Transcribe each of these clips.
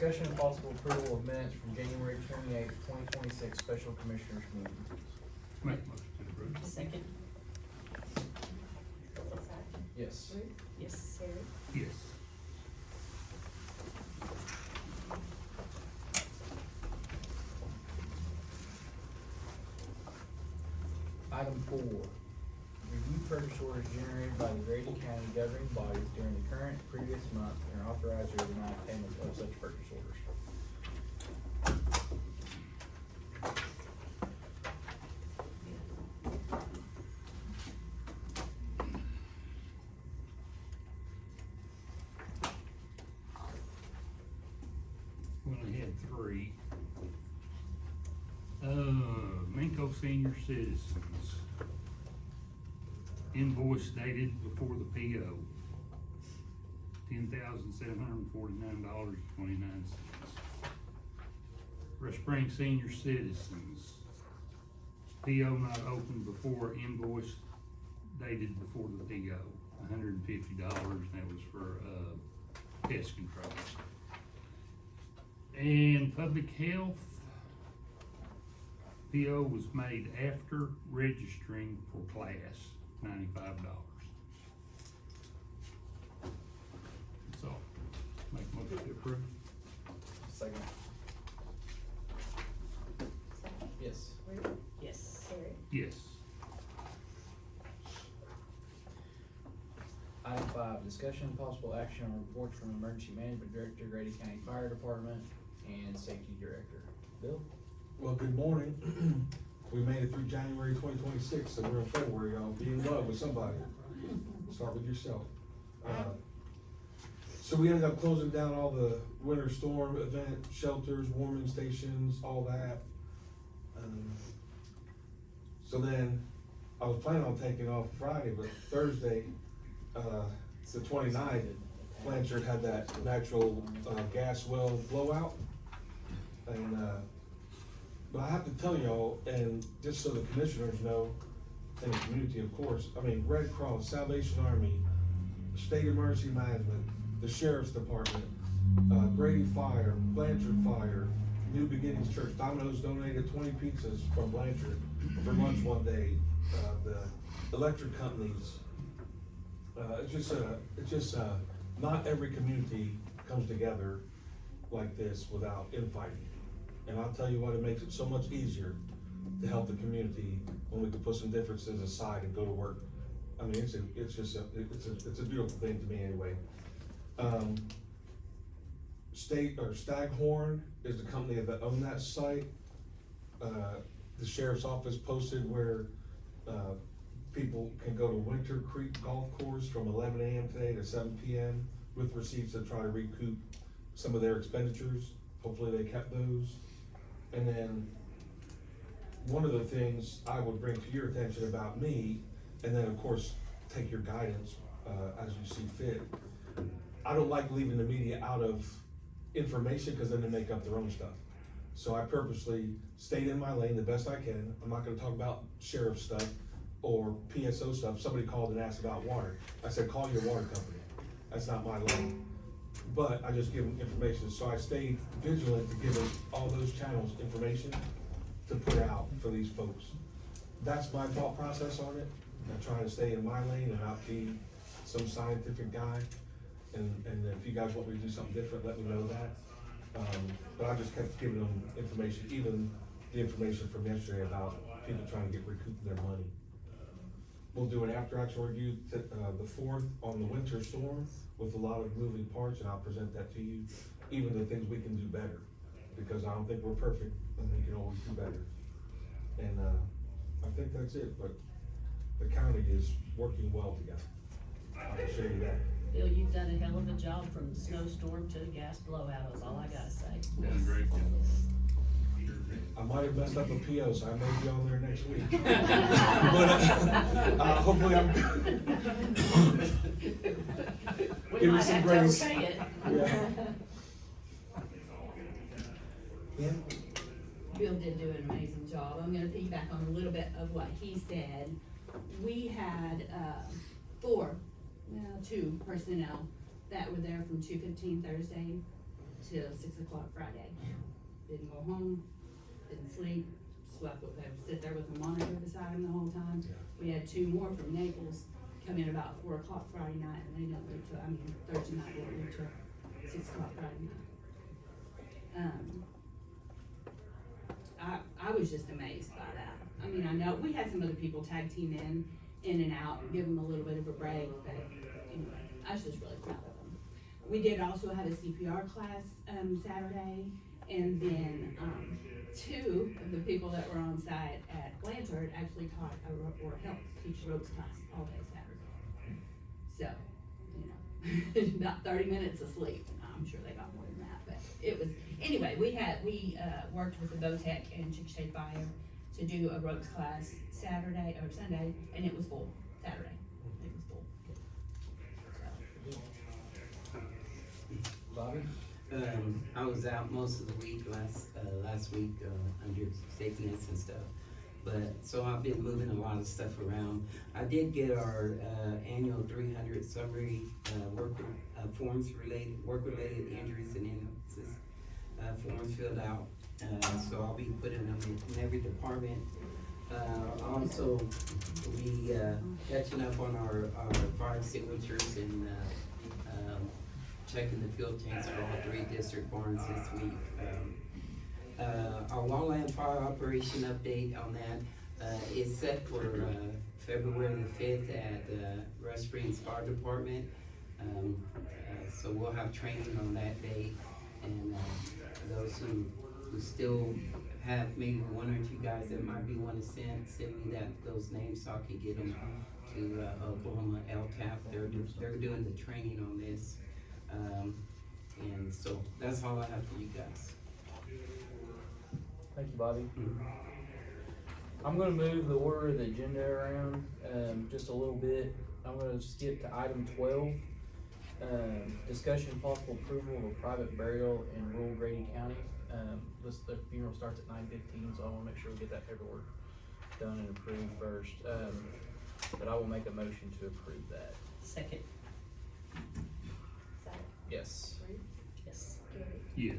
discussion and possible approval of minutes from January 28th, 2026 special commissioners meeting. Make a motion to approve. Second. Yes. Ruth? Yes. Harry? Yes. Item 4, review purchase orders generated by the Grady County governing bodies during the current, previous month, and authorize or deny payment of such purchase orders. We only had 3. Minko Senior Citizens. Invoice dated before the PO. $10,749.29. Rush Spring Senior Citizens. PO not opened before invoice dated before the PO. $150, and that was for, pest control. And Public Health, PO was made after registering for class, $95. That's all. Make a motion to approve. Second. Second. Yes. Ruth? Yes. Harry? Yes. Item 5, discussion and possible action on reports from Emergency Management Director, Grady County Fire Department, and Safety Director. Bill? Well, good morning. We made it through January 2026, so we're in February, y'all. Be in love with somebody. Start with yourself. So we ended up closing down all the winter storm event shelters, warming stations, all that. So then, I was planning on taking off Friday, but Thursday, it's the 29th, Blanchard had that natural gas well blowout. And, but I have to tell y'all, and just so the commissioners know, and the community, of course, I mean, Red Cross, Salvation Army, State Emergency Management, the Sheriff's Department, Grady Fire, Blanchard Fire, New Beginnings Church, Domino's donated 20 pizzas from Blanchard for lunch one day, the electric companies. It's just not every community comes together like this without infighting. And I'll tell you what, it makes it so much easier to help the community when we can put some differences aside and go to work. I mean, it's a beautiful thing to me anyway. Staghorn is the company that owned that site. The sheriff's office posted where, people can go to Winter Creek Golf Course from 11 a.m. today to 7 p.m. with receipts to try to recoup some of their expenditures. Hopefully they kept those. And then one of the things I would bring to your attention about me, and then of course take your guidance as you see fit. I don't like leaving the media out of information because then they make up their own stuff. So I purposely stayed in my lane the best I can. I'm not gonna talk about sheriff stuff or PSO stuff. Somebody called and asked about water. I said, call your water company. That's not my lane. But I just give them information. So I stayed vigilant to give them all those channels information to put out for these folks. That's my thought process on it. I'm trying to stay in my lane and not be some scientific guy. And if you guys want me to do something different, let me know that. But I just kept giving them information, even the information from yesterday about people trying to get recouped their money. We'll do an after-action review the 4th on the winter storm with a lot of moving parts, and I'll present that to you, even the things we can do better, because I don't think we're perfect, and we can always do better. And I think that's it, but the county is working well together. I can show you that. Bill, you've done a hell of a job from the snowstorm to the gas blowout, is all I gotta say. Done a great job. I might have messed up a PO, so I may be on there next week. But hopefully I'm. We Give me might some have grace. to okay it. Yeah. Bill did do an amazing job. I'm gonna piggyback on a little bit of what he said. We had, two personnel that were there from 2:15 Thursday till 6 o'clock Friday. Didn't go home, didn't sleep, slept with them, sit there with a monitor beside him the whole time. We had 2 more from Naples come in about 4 o'clock Friday night, and they didn't leave till, Thursday night, didn't leave till 6 o'clock Friday night. I was just amazed by that. I mean, I know, we had some other people tag team in and out, and give them a little bit of a break, but anyway, I was just really proud of them. We did also have a CPR class, Saturday, and then, 2 of the people that were on site at Blanchard actually taught or helped teach ropes class all day Saturday. So, you know, about 30 minutes of sleep, and I'm sure they got more than that, but it was, anyway, we worked with the Botec and Chickasha Fire to do a ropes class Saturday, or Sunday, and it was full, Saturday, it was full. Bobby? I was out most of the week last week, under sickness and stuff. But, so I've been moving a lot of stuff around. I did get our, annual 300 summary, work-related injuries and illnesses, forms filled out. So I'll be putting them in every department. Also, be, catching up on our 5 signatures and, checking the fuel tanks for all 3 district barns this week. Our wildland fire operation update on that, is set for, February the 5th at, Rush Springs Fire Department. So we'll have training on that day, and, those who still have maybe 1 or 2 guys that might be wanting to send me those names so I can get them to, Oklahoma LTAP. They're doing the training on this. And so that's all I have for you guys. Thank you, Bobby. I'm gonna move the order of the agenda around, just a little bit. I'm gonna skip to item 12. Discussion possible approval of a private burial in rural Grady County. The funeral starts at 9:15, so I wanna make sure we get that paperwork done and approved first. But I will make a motion to approve that. Second, Yes. yes. Yes.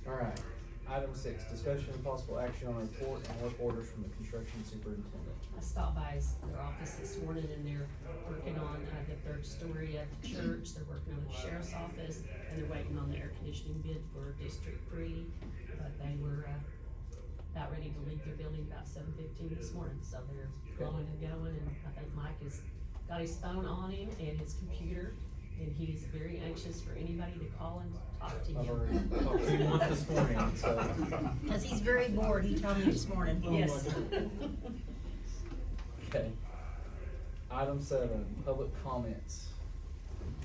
Alright, item 6, discussion and possible action on report and work orders from the construction superintendent. I stopped by their office this morning and they're working on, the 3rd story of the church, they're working on the sheriff's office, and they're waiting on the air conditioning bid for District 3. But they were, about ready to leave their building about 7:15 this morning, so they're going and going, and I think Mike has got his phone on him and his computer, and he's very anxious for anybody to call and talk to I've him. already talked to him once this morning, so. Cause he's very bored, he told me this morning. Yes. Okay. Item 7, public comments.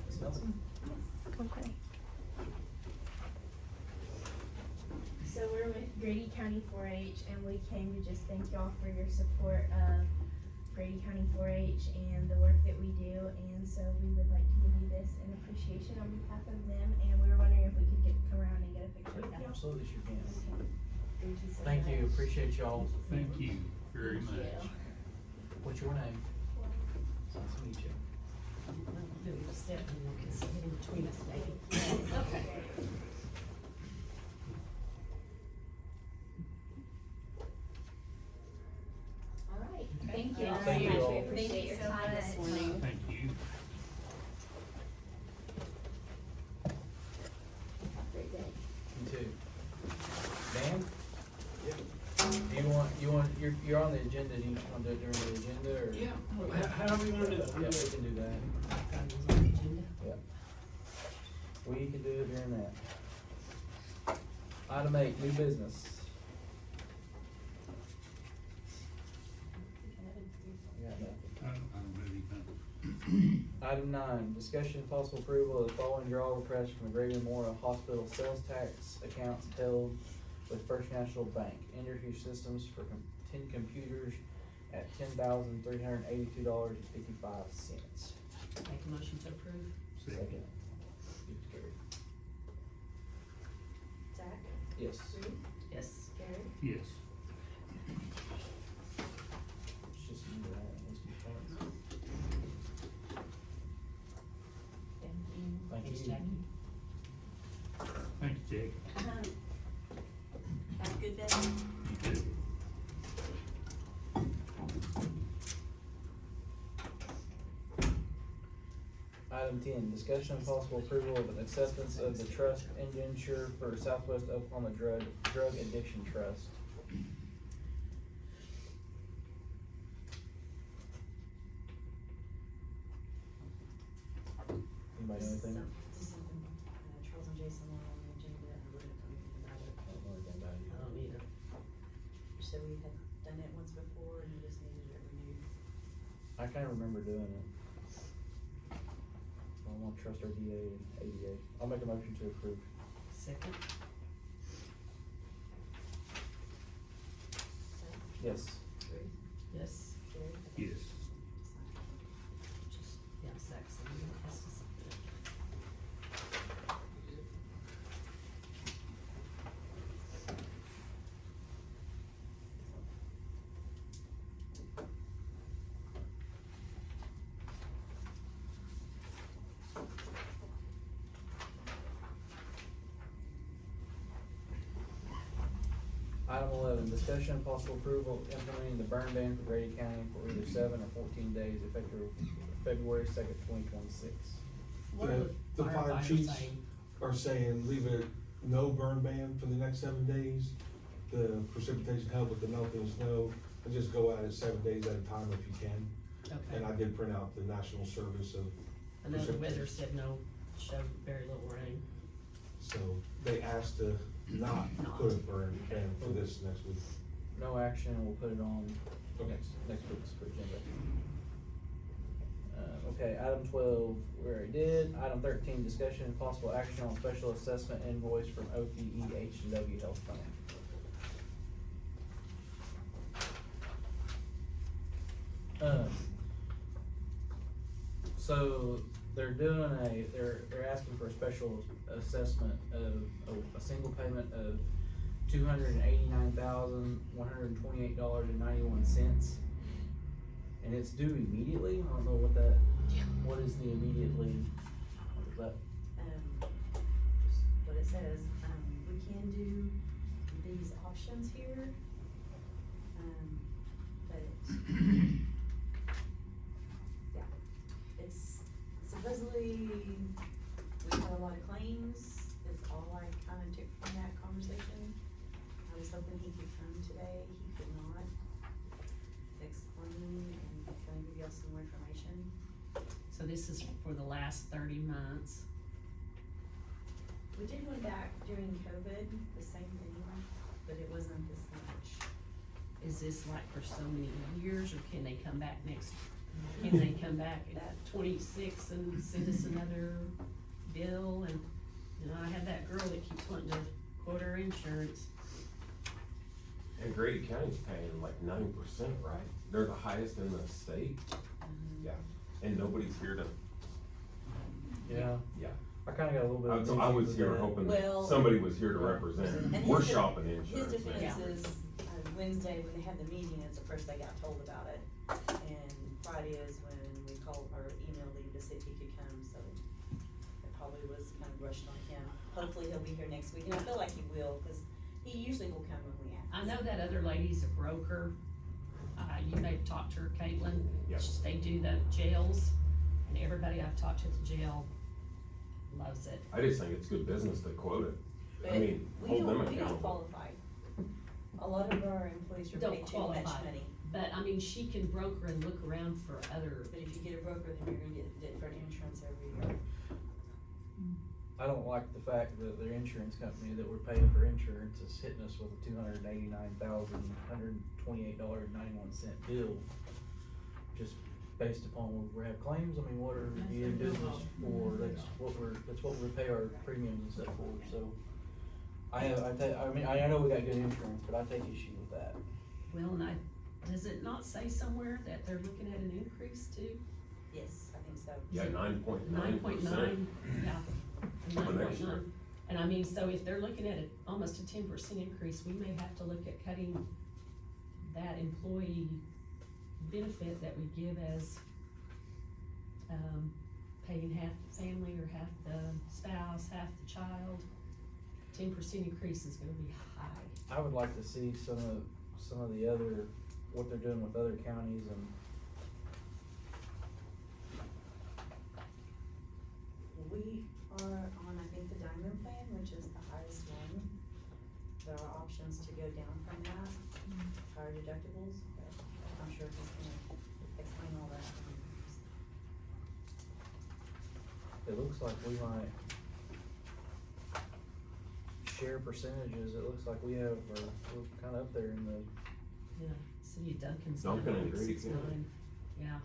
Ms. Nelson? Okay. So we're with Grady County 4-H, and we came to just thank y'all for your support of Grady County 4-H and the work that we do, and so we would like to give you this in appreciation on behalf of them, and we were wondering if we could come around and get a picture with you. Absolutely, you can. Okay. Thank you so Thank much. you, appreciate y'all. Thank you very Thank much. you. What's your name? Nice to meet you. Do a step and you can sit in between us, maybe. Okay. All right, Okay. thank you. Thank you all. We appreciate your time this morning. Thank you. Have a great day. You too. Dan? You're on the agenda, do you just wanna do it during the agenda, or? Yeah, however you wanna do it. Yeah, we can do that. Got these on the agenda. We can do it during that. Item 8, new business. I got nothing. I don't have anything. Item 9, discussion and possible approval of the following draw request from the Grady Memorial Hospital sales tax accounts held with First National Bank. Energy Systems for 10 computers at $10,382.55. Make a motion to approve. Second. Gary. Zach, Yes. Reed, Yes. Gary, Yes. It's just me that let's be fun. thank you. Thank Thanks, you. Jackie. Thank you, Jake. Have a good day. You too. Item 10, discussion and possible approval of an acceptance of the trust indenture for Southwest Oklahoma Drug Addiction Trust. Anybody know anything? Just something, Charles and Jason were on the agenda, and we're gonna come about it. I don't know anything about it. I don't either. You said we had done it once before, and we just needed it renewed. I kinda remember doing it. I don't wanna trust our DA and ADA. I'll make a motion to approve. Second. Zach, Yes. Reed, Yes. Gary? Yes. Just, yeah, Zach's the one that has to sign it. Item 11, discussion and possible approval of implementing the burn ban for Grady County for either 7 or 14 days effective February 2nd, 2026. What are The fire firefighters chiefs saying? are saying leave it no burn ban for the next 7 days. The precipitation held with the melting snow, and just go at it 7 days at a time if you can. And I Okay. did print out the national service of, I know the weather said no, showed very little rain. so they asked to not put a burn ban for this next week. No action, we'll put it on Okay. next week's agenda. Okay, item 12, we already did. Item 13, discussion and possible action on special assessment invoice from OPE H&W Health Plan. So they're asking for a special assessment of a single payment of $289,128.91. And it's due immediately. I don't know what is the immediately, what is that? Just what it says, we can do these options here. But yeah, it's supposedly, we had a lot of claims, is all I kinda took from that conversation. I was hoping he could come today, he could not explain and kinda give y'all some more information. So this is for the last 30 months. We did one back during COVID, the same thing, but it wasn't this much. Is this like for so many years, or can they come back can they come back at 26 and send us another bill? And, you know, I have that girl that keeps wanting to quote her insurance. And Grady County's paying like 9%, right? They're the highest in the state, yeah, and nobody's here to, Yeah. yeah. I kinda got a little bit of. I was issues here with that. hoping Well- somebody was here to represent, And we're his de- shopping His insurance. defense man. is, Wednesday, when they had the meeting, it's the first they got told about it. And Friday is when we called or emailed him to see if he could come, so it probably was kind of rushed on him. Hopefully he'll be here next week, and I feel like he will, cause he usually will come when we ask. I know that other lady's a broker. You may have talked to her, Caitlin. Yes. They do the jails, and everybody I've talked to at the jail loves it. I just think it's good business to quote it. But I mean, we hold them don't accountable. qualify. A lot of our employees are Don't paid too much qualify. money, But, I mean, she can broker and look around for other, but if you get a broker, then you're gonna get different insurance every year. I don't like the fact that their insurance company that we're paying for insurance is hitting us with a $289,128.91 bill. Just based upon what we have claims, I mean, what are you in business for, that's what we pay our premiums and stuff for, so. I know we got good insurance, but I take issue with that. Well, and does it not say somewhere that they're looking at an increase too? Yes, I think so. Yeah, 9.9%. 9.9, yeah. For next 9.9. year. And I mean, so if they're looking at almost a 10% increase, we may have to look at cutting that employee benefit that we give as, paying half the family or half the spouse, half the child. 10% increase is gonna be high. I would like to see some of the other, what they're doing with other counties and. We are on, I think, the diamond plan, which is the highest one. There are options to go down from that, higher deductibles, but I'm sure he's gonna explain all that. It looks like we might share percentages, it looks like we're kinda up there in the, Yeah, City of Duncan's. Duncan and Grady, 9.69. Yeah.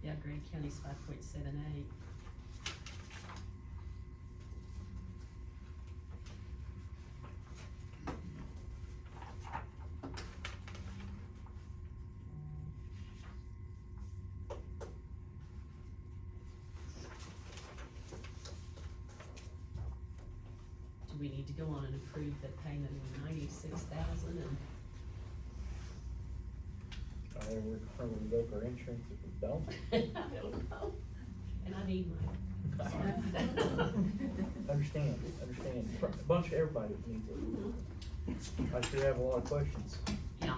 Yeah, Grady County's 5.78. Do we need to go on and approve the payment of 96,000 and? we're gonna revoke our insurance if we don't. I don't know. And I need mine. Understand, a bunch of everybody needs it. I should have a lot of questions. Yeah.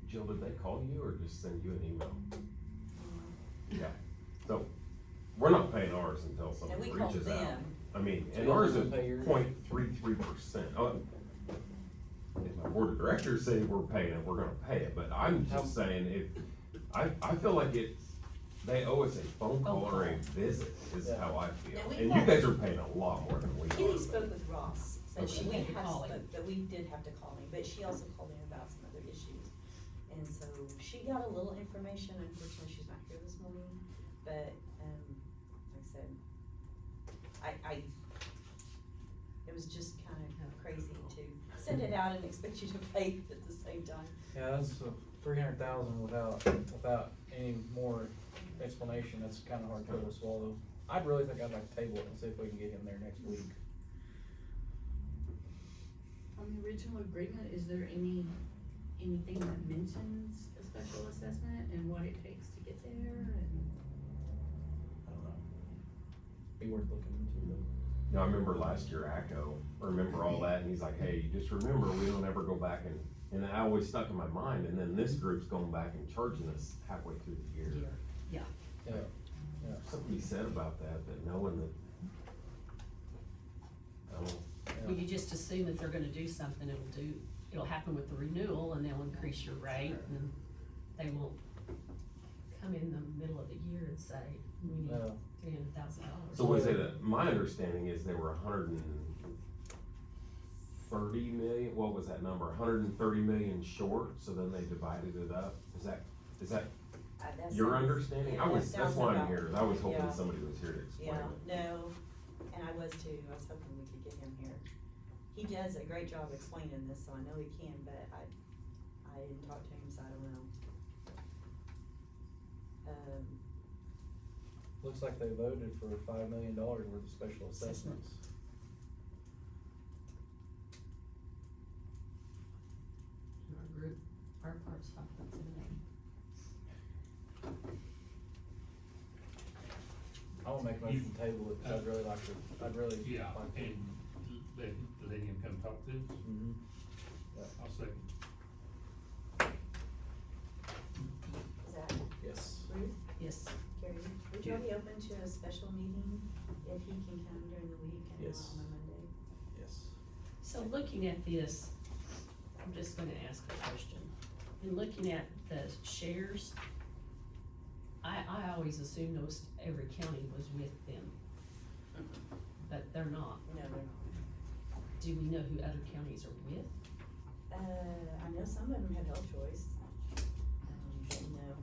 Jill, did they call you or just send you an email? Yeah, so, we're not paying ours until And someone we called reaches out. them. I mean, So and you're ours gonna is pay yours? 0.33%. If my board of directors say we're paying it, we're gonna pay it, but I'm just saying, I feel like they owe us a phone call or a visit, is Yeah. how I feel. And we And you called- guys are paying a lot more than we Kitty are. spoke with Ross, so Okay. she We had to has, call him. but we did have to call him, but she also called him about some other issues. And so she got a little information, unfortunately, she's not here this morning, but, like I said, it was just kind of crazy to send it out and expect you to pay at the same time. Yeah, that's 300,000 without any more explanation, that's kinda hard to swallow. I'd really think I'd like to table it and see if we can get him there next week. On the original agreement, is there anything that mentions a special assessment and what it takes to get there and? I don't know. Be worth looking into though. You know, I remember last year ACO, remember all that, and he's like, hey, just remember, we don't ever go back and I always stuck in my mind, and then this group's going back and charging us halfway through the year. Yeah. Yeah, yeah. Something he said about that knowing that, I don't know. Well, you just assume if they're gonna do something, it'll happen with the renewal and they'll increase your rate and they won't come in the middle of the year and say, we need No. $300,000. So was it, my understanding is they were 130 million, what was that number, 130 million short, so then they divided it up, is that That your sounds- understanding? yeah, that That's sounds why I'm about- here, I was hoping yeah. somebody was here to explain Yeah, it. no, and I was too, I was hoping we could get him here. He does a great job explaining this, so I know he can, but I didn't talk to him, so I don't know. Looks like they voted for $5 million worth of special assessments. Our group, our part's 5.78. I wanna make a motion to table it, 'cause I'd really like to, Yeah, like to. and let him come talk to us. Mhm. I'll second. Zach, Yes. Would y'all be open to a special meeting if he can come during the week and not Yes. on a Monday? Yes. So looking at this, I'm just gonna ask a question. In looking at the shares, I always assumed those, every county was with them, but they're not. No, they're not. Do we know who other counties are with? I know some of them have health choice. But no,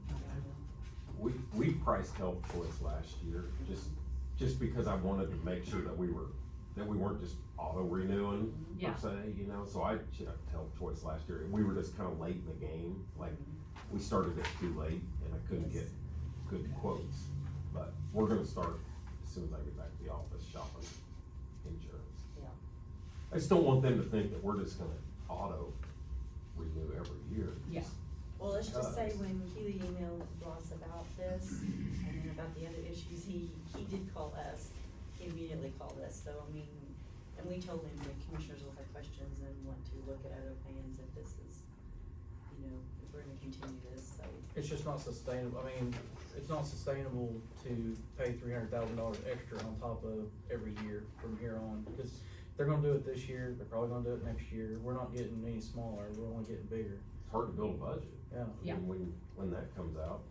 I don't know. We priced Health Choice last year, just because I wanted to make sure that we weren't just auto renewing Yeah. per se, you know, so I checked Health Choice last year, and we were just kinda late in the game, like, we started it too late, and I couldn't get good quotes, but we're gonna start as soon as I get back to the office shopping insurance. Yeah. I just don't want them to think that we're just gonna auto renew every year. Yeah. Well, let's just say when Keely emailed Ross about this and then about the other issues, he did call us. He immediately called us, so I mean, and we told him the commissioners will have questions and want to look at other plans if this is, you know, if we're gonna continue this, so. It's just not sustainable, I mean, it's not sustainable to pay $300,000 extra on top of every year from here on, because they're gonna do it this year, they're probably gonna do it next year, we're not getting any smaller, we're only getting bigger, It's hard to build a budget. yeah. Yeah. I mean, when that comes out.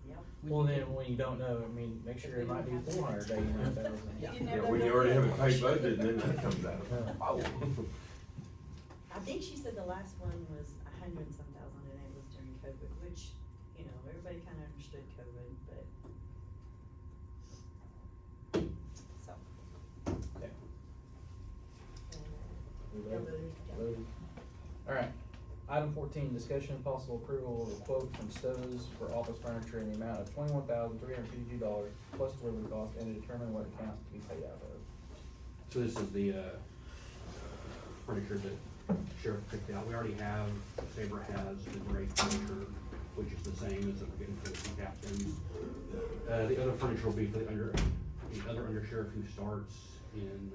Yep. Well, then, when you don't know, I mean, make sure it might be 489,000. Yeah. You Yeah, never when you know. already have a tight budget, and then that comes out. Yeah. Oh. I think she said the last one was 100 and some thousand and it was during COVID, which, you know, everybody kinda understood COVID, but. So. Okay. We Yeah, voted? but- Voted. Alright, item 14, discussion and possible approval of a quote from Stowe's for office furniture in the amount of $21,352 plus delivery cost, and to determine what account to be paid out of. So this is the, furniture that Sheriff picked out. We already have, Sabre has the gray furniture, which is the same as that we're getting for the two captains. The other furniture will be for the other under sheriff who starts in,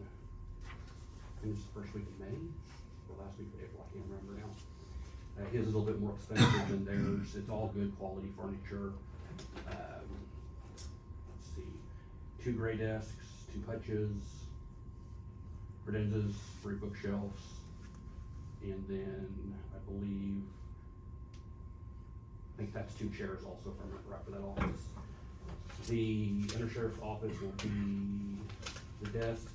I think it's the first week of May, or last week of April, I can't remember now. His is a little bit more expensive than theirs. It's all good quality furniture. Let's see, 2 gray desks, 2 hutches, credenzas, 3 bookshelves, and then I think that's 2 chairs also, if I remember right, for that office. The undersheriff's office will be the desk.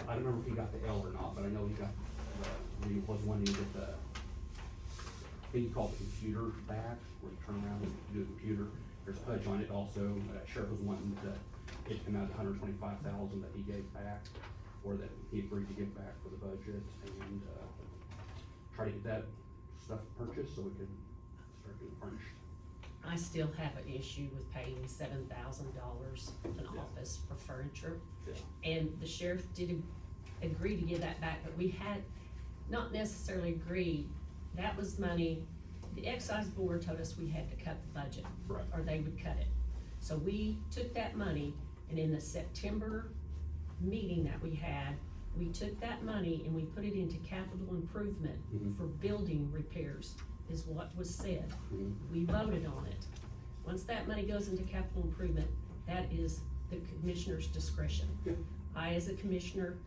I don't remember if he got the L or not, but I know he got he was wanting to get the, I think he called it the computer back, where you turn around and do the computer. There's a pudge on it also. Sheriff was wanting it to come out to $125,000 that he gave back, or that he agreed to give back for the budget, and try to get that stuff purchased so we can start getting furnished. I still have an issue with paying $7,000 an office for furniture. Yeah. And the sheriff did agree to give that back, but we had not necessarily agreed. That was money, the excise board told us we had to cut the budget. Right. Or they would cut it. So we took that money, and in the September meeting that we had, we took that money and we put it into capital improvement Mhm. for building repairs, is what was said. Mhm. We voted on it. Once that money goes into capital improvement, that is the commissioner's discretion. Yeah. I, as a commissioner,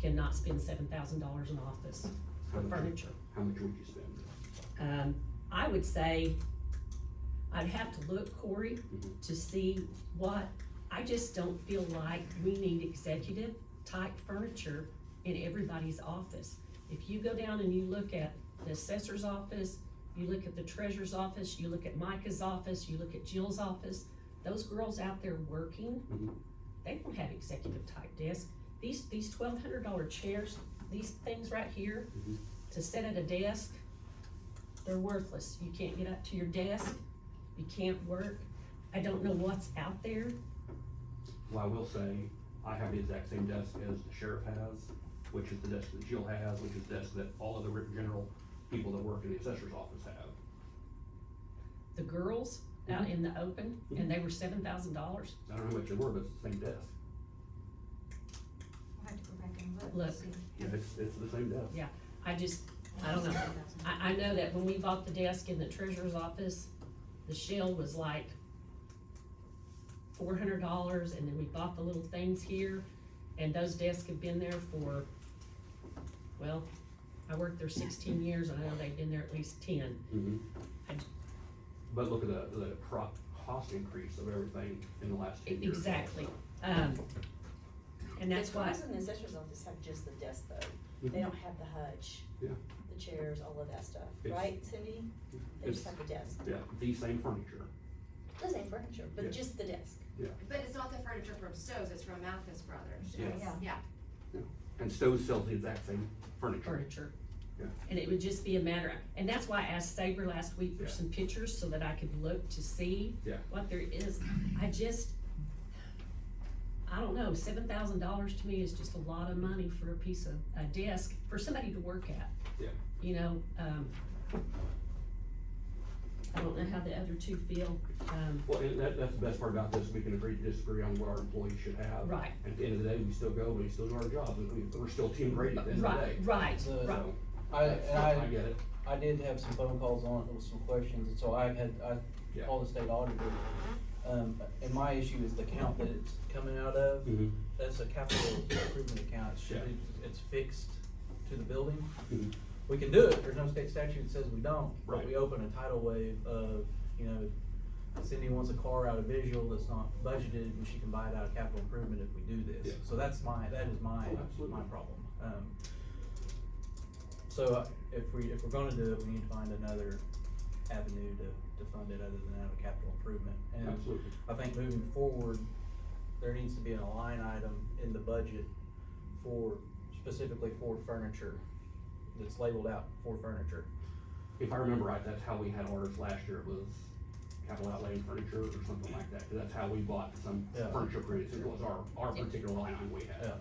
cannot spend $7,000 in office for furniture. How much would you spend? I would say, I'd have to look, Corey, Mhm. to see what, I just don't feel like we need executive type furniture in everybody's office. If you go down and you look at the assessor's office, you look at the treasurer's office, you look at Micah's office, you look at Jill's office, those girls out there working, Mhm. they don't have executive type desks. These $1,200 chairs, these things right here, Mhm. to sit at a desk, they're worthless. You can't get up to your desk, you can't work. I don't know what's out there. Well, I will say, I have the exact same desk as the sheriff has, which is the desk that Jill has, which is the desk that all of the general people that work in the assessor's office have. The girls out in the open, and they were $7,000. I don't know how much they were, but it's the same desk. I'll have to go back and look. Look. See. Yeah, it's the same desk. Yeah, I don't know. I know that when we bought the desk in the treasurer's office, the shell was like $400, and then we bought the little things here, and those desks have been there for, well, I worked there 16 years, and I know they've been there at least 10. Mhm. I- But look at the cost increase of everything in the last 2 years. Exactly, and that's The why, cars in the assessor's office have just the desk though, they Mhm. don't have the hutch. Yeah. The chairs, all of that stuff, It's- right, Cindy? They just have the desk, Yeah, the same furniture. the same furniture, Yeah. but just the desk. But it's not the furniture from Stowe's, it's from Mathis Brothers. Yes. Yeah. And Stowe sells the exact same furniture. furniture. Yeah. And it would just be a matter of, and that's why I asked Saber last week for Yeah. some pictures so that I could look to see Yeah. what there is. I don't know, $7,000 to me is just a lot of money for a desk for somebody to work at. Yeah. You know, I don't know how the other two feel, Well, and that's the best part about this, we can agree to disagree on what our employees should have. Right. At the end of the day, we still go, we still do our jobs, we're still Team Grady at the end of the day. right, So- right. I get it. I did have some phone calls on it with some questions, and so I Yeah. called the state auditor. And my issue is the account that it's coming out of, Mhm. that's a capital improvement account, Yeah. it's fixed to the building. Mhm. We can do it, there's no state statute that says we don't, but Right. we open a tidal wave of, you know, Cindy wants a car out of visual that's not budgeted, and she can buy it out of capital improvement if we do this. Yeah. So that is my Oh, absolutely. my problem. So if we're gonna do it, we need to find another avenue to fund it other than out of capital improvement. And Absolutely. I think moving forward, there needs to be a line item in the budget specifically for furniture, that's labeled out for furniture. If I remember right, that's how we had ours last year, it was capital outlay and furniture or something like that, 'cause that's how we bought some Yeah. furniture for it, it was our particular line item we had. Yeah.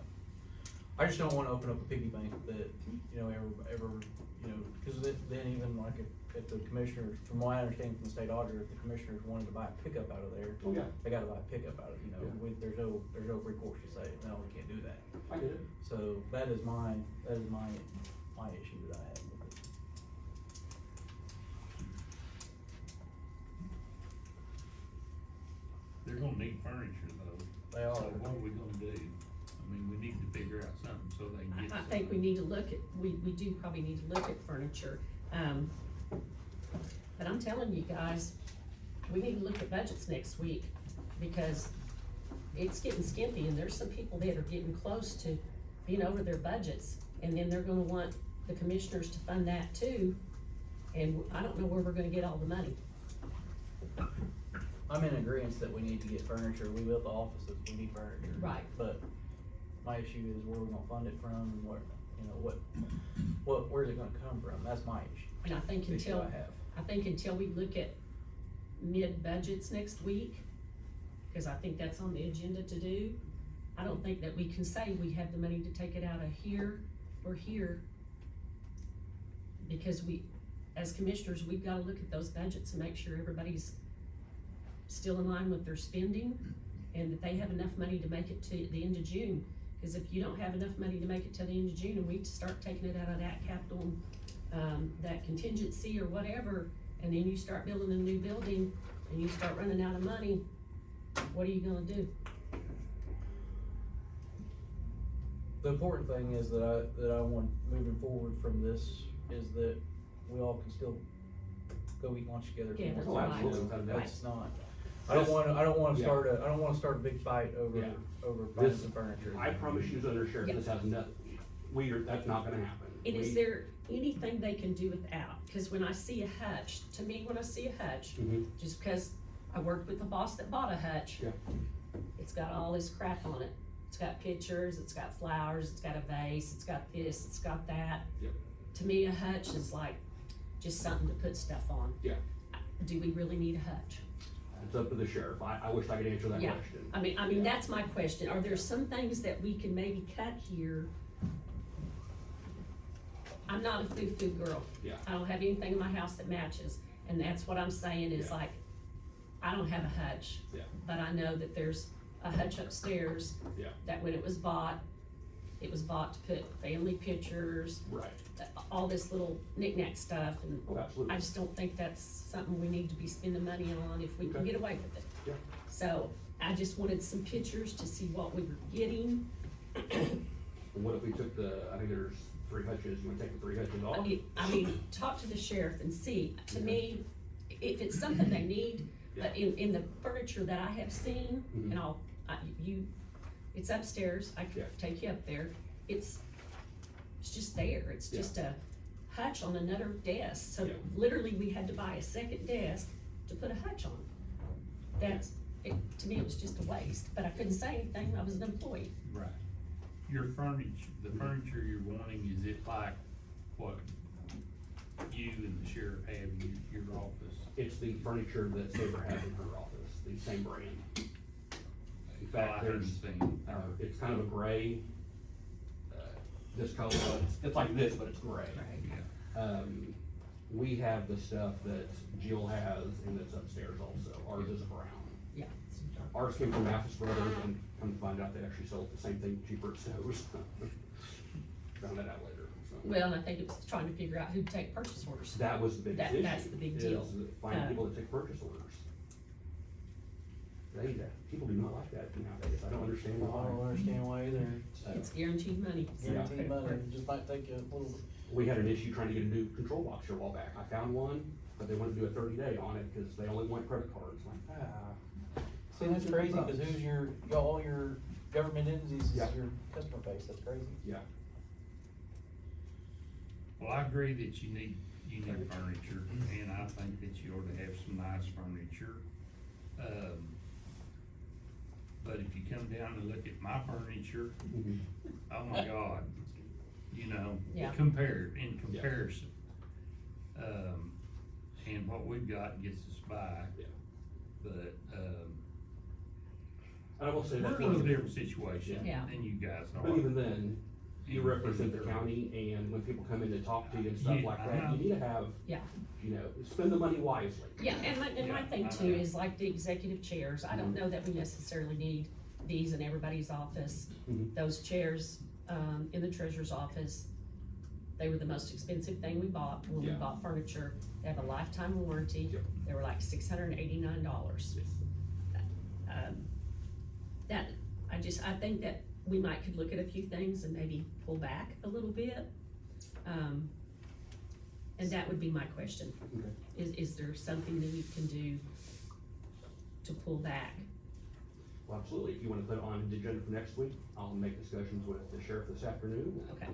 I just don't wanna open up a piggy bank that, you know, ever, you know, cause then even like if the commissioners, from what I understand from the state auditor, if the commissioners wanted to buy a pickup out of there, Oh, yeah. they gotta buy a pickup out of, you know, Yeah. there's no recourse to say, no, we can't do that. I get it. So that is my issue that I have with it. They're gonna need furniture though. They are. So what are we gonna do? I mean, we need to figure out something so they can get I some. think we need to look at, we do probably need to look at furniture. But I'm telling you guys, we need to look at budgets next week, because it's getting skimpy, and there's some people that are getting close to being over their budgets, and then they're gonna want the commissioners to fund that too, and I don't know where we're gonna get all the money. I'm in agreement that we need to get furniture, we built the offices, we need furniture. Right. But my issue is where we're gonna fund it from, and where, you know, where's it gonna come from, that's my issue. And I think The issue until, I have. until we look at mid-budgets next week, cause I think that's on the agenda to do, I don't think that we can say we have the money to take it out of here or here. Because as commissioners, we've gotta look at those budgets and make sure everybody's still in line with their spending, and that they have enough money to make it to the end of June. Cause if you don't have enough money to make it to the end of June, and we start taking it out of that capital, that contingency or whatever, and then you start building a new building, and you start running out of money, what are you gonna do? The important thing is that I want, moving forward from this, is that we all can still go eat lunch together. Yeah, that's Oh, right. absolutely. That's not, I don't wanna Yeah. start a big fight over Yeah. buying some furniture. I promise you, as under sheriff, Yeah. this has nothing, that's not gonna happen. And is We- there anything they can do without? Cause when I see a hutch, to me, when I see a hutch, Mhm. just because I worked with the boss that bought a hutch, Yeah. it's got all this crap on it. It's got pictures, it's got flowers, it's got a vase, it's got this, it's got that. Yep. To me, a hutch is like just something to put stuff on. Yeah. Do we really need a hutch? It's up to the sheriff, I wish I could answer that Yeah. question. I mean, that's my question. Are there some things that we can maybe cut here? I'm not a foo-foo girl. Yeah. I don't have anything in my house that matches, and that's what I'm saying is Yeah. like, I don't have a hutch. Yeah. But I know that there's a hutch upstairs. Yeah. That when it was bought to put family pictures, Right, all this little knick-knack stuff, and oh, absolutely. I just don't think that's something we need to be spending money on if we can Okay. get away with it. Yeah. So, I just wanted some pictures to see what we were getting. What if we took I think there's 3 hutches, you wanna take the 3 hutches off? I mean, talk to the sheriff and see, to me, if it's something they need, but in the furniture that I have seen, Mhm. and it's upstairs, I Yeah. could take you up there, it's just there, it's just a hutch on another desk, so Yeah. literally we had to buy a second desk to put a hutch on. To me, it was just a waste, but I couldn't say anything, I was an employee. Right. Your furniture, the furniture you're wanting, is it like what you and the sheriff have in your office? It's the furniture that Saber has in her office, the same brand. In fact, I hadn't seen. it's kind of a gray, this color, it's like this, but it's gray. Yeah. We have the stuff that Jill has and that's upstairs also, ours is a brown. Yeah. it's dark. Ours came from Mathis Brothers, and come to find out they actually sold the same thing cheaper at Stowe's. Found that out later, so. Well, and I think it was trying to figure out who'd take purchase orders. That was the biggest issue. That's the big deal. Is finding people that take purchase orders. People do not like that nowadays, I don't understand I don't why. understand why either. It's guaranteed money. Guaranteed money, it just might take a little. We had an issue trying to get a new control box here a while back, I found one, but they wanted to do a 30-day on it, cause they only want credit cards, like, See, that's crazy, cause who's all your government entities is Yeah. your customer base, that's crazy. yeah. Well, I agree that you need furniture, and I think that you ought to have some nice furniture. But if you come down and look at my furniture, Mhm. oh my God, Yeah. in comparison. And what we've got gets us by. Yeah. But, And I will say we're that's in a one little of the, different situation Yeah. than you guys are. but even then, you represent the county, and when people come in to talk to you and stuff Yeah, like I that, know. you need to have, Yeah. spend the money wisely. Yeah, and my Yeah, thing I too know. is like the executive chairs, I don't know that we necessarily need these in everybody's office. Mhm. Those chairs, in the treasurer's office, they were the most expensive thing we bought when we Yeah. bought furniture. They have a lifetime warranty, Yep. they were like $689. I think that we could look at a few things and maybe pull back a little bit. And that would be my question. Okay. Is there something that we can do to pull back? Well, absolutely, if you wanna put it on the agenda for next week, I'll make discussions with the sheriff this afternoon. Okay,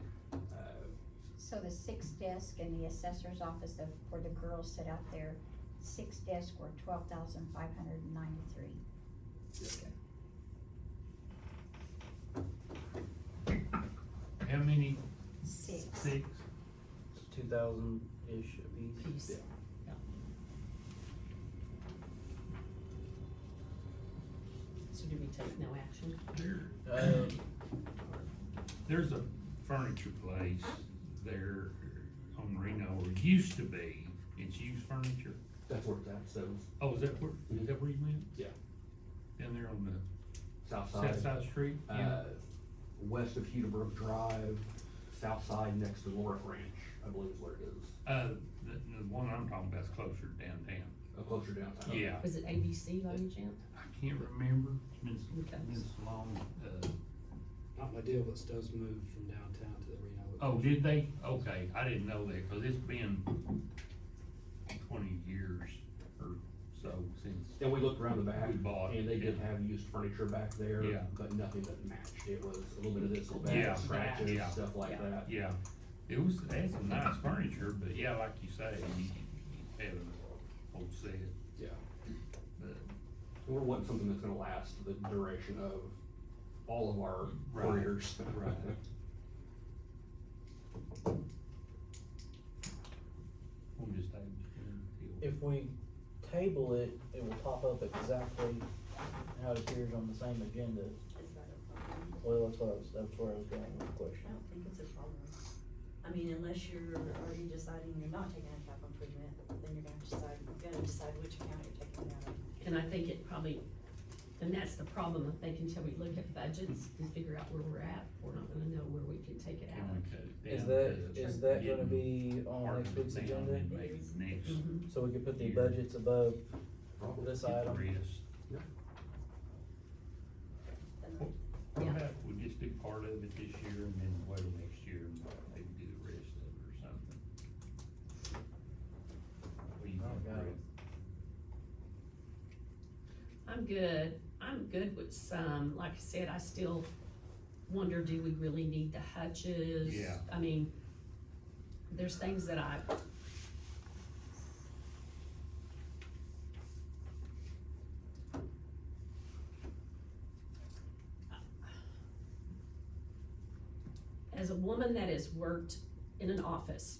So the 6 desk in the assessor's office where the girls sit out there, 6 desks were $12,593. How many? 6. 6? 2,000-ish a piece. peace. Yeah. Yeah. So do we take no action? There's a furniture place there on Reno, or it used to be, it's used furniture. That's where it's at, Stowe's, Oh, is that where you went? Yeah. Down there on the south side. south side street? West of Huderbrook Drive, south side next to Lorick Ranch, I believe is where it is, The one I'm talking about is closer to downtown. closer downtown. Yeah, Was it ABC by any chance? I can't remember, it's been Okay. so long, Not my deal, but Stowe's moved from downtown to the Reno. oh, did they? Okay, I didn't know that, cause it's been 20 years or so since. And we looked around the back, We bought it, and they did yeah. have used furniture back there, Yeah. but nothing that matched, it was a little bit of this, a little Yeah. bit, scratches, Yeah. stuff like Yeah. that. Yeah, it had some nice furniture, but yeah, like you say, you have an old set, Yeah. but. We're wanting something that's gonna last the duration of all of our Right. careers. Right. We'll just have it. If we table it, it will pop up exactly how it appears on the same agenda. Is that a problem? Well, that's where I was going with the I question. don't think it's a problem. I mean, unless you're already deciding you're not taking a capital improvement, then you're gonna decide which account you're taking it out of. And I think it probably, and that's the problem, I think until we look at budgets and figure out where we're at, we're not gonna know where we can take it Can out. we cut it Is down that, to is that gonna getting be on part next of it week's down agenda? and maybe next Mhm. So we could put the budgets above Probably. this get the item? rest. Yeah. Perhaps we'll just do part of it this year and then wait till next year and maybe do the rest of it or something. What do you Oh, think, got Brett? it. I'm good with some, like I said, I still wonder, do we really need the hutches? Yeah. I mean, there's things that as a woman that has worked in an office,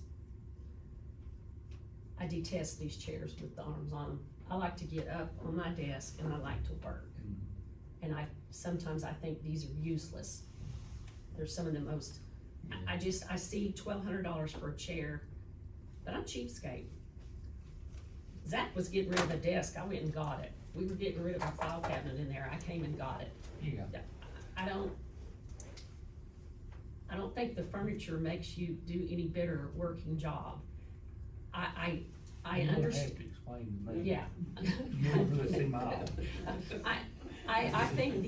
I detest these chairs with the arms on them. I like to get up on my desk and I like to work. And sometimes I think these are useless. They're some of the most, I see $1,200 for a chair, but I'm cheapskate. Zach was getting rid of the desk, I went and got it. We were getting rid of our file cabinet in there, I came and got it. Yeah. I don't think the furniture makes you do any better working job. I You don't understand. have to explain to me. Yeah. You don't really see my eye. I think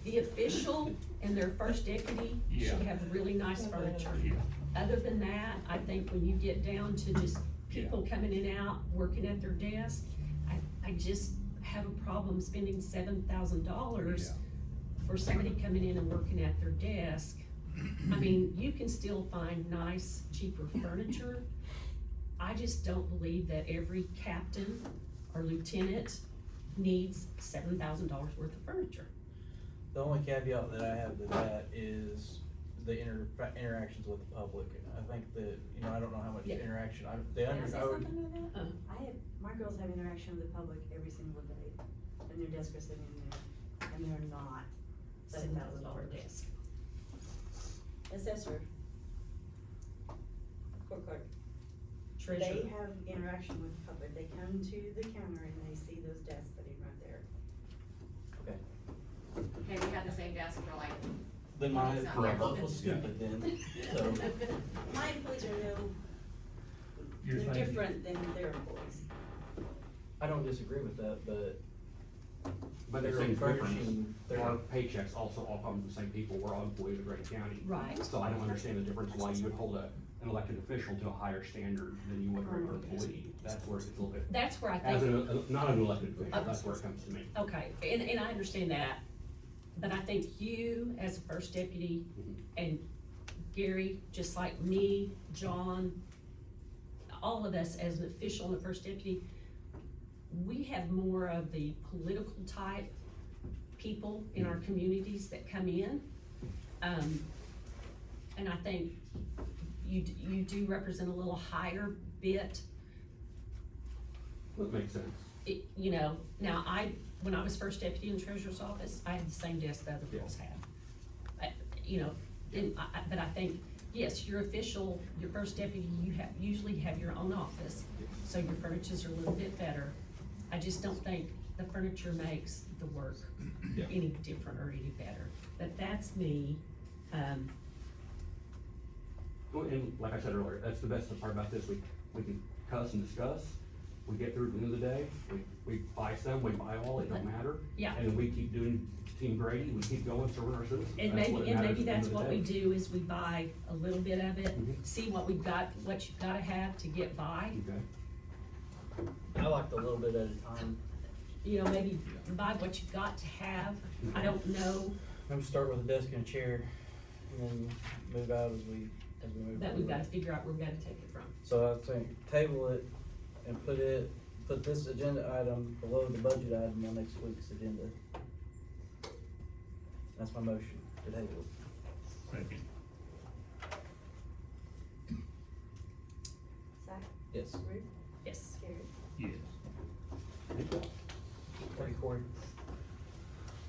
the official and their first deputy should Yeah. have really nice furniture. Yeah. Other than that, I think when you get down to just people coming in and out, working at their desk, I just have a problem spending $7,000 for somebody coming in and working at their desk. I mean, you can still find nice, cheaper furniture. I just don't believe that every captain or lieutenant needs $7,000 worth of furniture. The only caveat that I have to that is the interactions with the public. I think that, I don't know how much Yeah. interaction, Can I say I would, something to that? Uh. My girls have interaction with the public every single day, and their desks are sitting in there, and they're not $7,000. desk. Assessor. Court clerk. Treasurer. They have interaction with the public, they come to the counter and they see those desks sitting right there. Okay, we had the same desk for like, then my Forever. book was stupid then, so. My employees are You're they're saying- different than their employees. I don't disagree with that, but But the they're same furnishing, difference, our paychecks also all come from the same people, we're all employees of Grady County. Right. So I don't understand the difference why you would hold an elected official to a higher standard than you would a regular employee. That's where it's a little bit, That's where I as think, not an elected official, that's where it comes to me. okay, and I understand that, but I think you as a first deputy and Gary, just like me, John, all of us as an official and a first deputy, we have more of the political type people in our communities that come in. And I think you do represent a little higher bit. That makes sense. Now when I was first deputy in the treasurer's office, I had the same desk the other girls had. But I think, yes, your official, your first deputy, you usually have your own office, so your furniture's a little bit better. I just don't think the furniture makes the work Yeah. any different or any better. But that's me. Well, and like I said earlier, that's the best part about this, we can cuss and discuss, we get through at the end of the day, we buy some, we buy all, it don't matter. Yeah. And then we keep doing Team Grady, we keep going, serving our citizens. And That's what maybe matters at the end that's of the what day. we do, is we buy a little bit of it, Mhm. see what we've got, what you've gotta have to get by. Okay. I like the little bit at a time. Maybe buy what you've got to have. I don't know, I'm gonna start with a desk and a chair, and then move out as we move. but we've gotta forward. figure out where we gotta take it from. So I think table it and put this agenda item below the budget item on next week's agenda. That's my motion to table it. Second. Zach, Yes. Ruth, Yes. Gary. Yes. Thank you, Corey.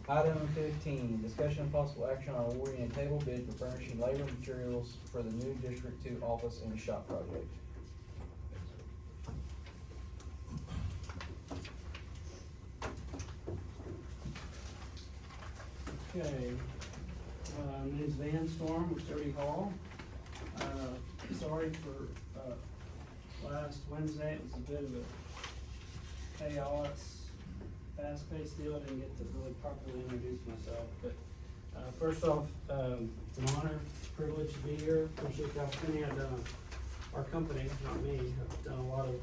Item 15, discussion and possible action on awarding a table bid for furnishing labor materials for the new District 2 office and shop project. Okay, name's Van Storm with Sturdy Hall. Sorry for, last Wednesday, it was a bit of a chaos, fast-paced deal, I didn't get to really properly introduce myself, but First off, it's an honor, privilege to be here. Appreciate the opportunity. I've done, our company, not me, have done a lot of,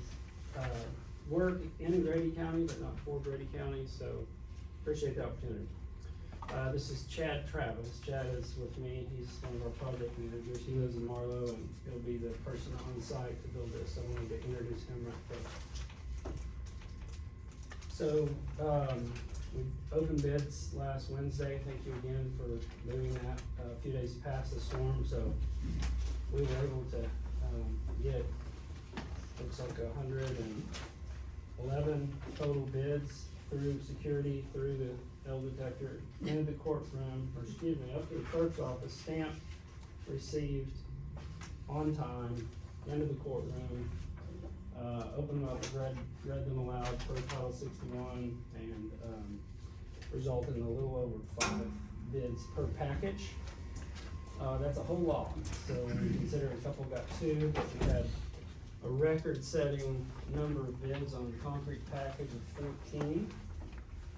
work in Grady County, but not for Grady County, so appreciate the opportunity. This is Chad Travis. Chad is with me. He's one of our project managers. He lives in Marlow, and he'll be the person on site to build this. So I wanted to introduce him right first. So, we opened bids last Wednesday. Thank you again for doing that a few days past the storm. So we were able to get, looks like 111 total bids through security, through the L detector, into the courtroom, or excuse me, up to the clerk's office, stamped, received, on time, into the courtroom, opened them up, read them aloud per Title 61, and resulted in a little over 5 bids per package. That's a whole lot, so when you consider a couple got 2, but we had a record-setting number of bids on the concrete package of 14.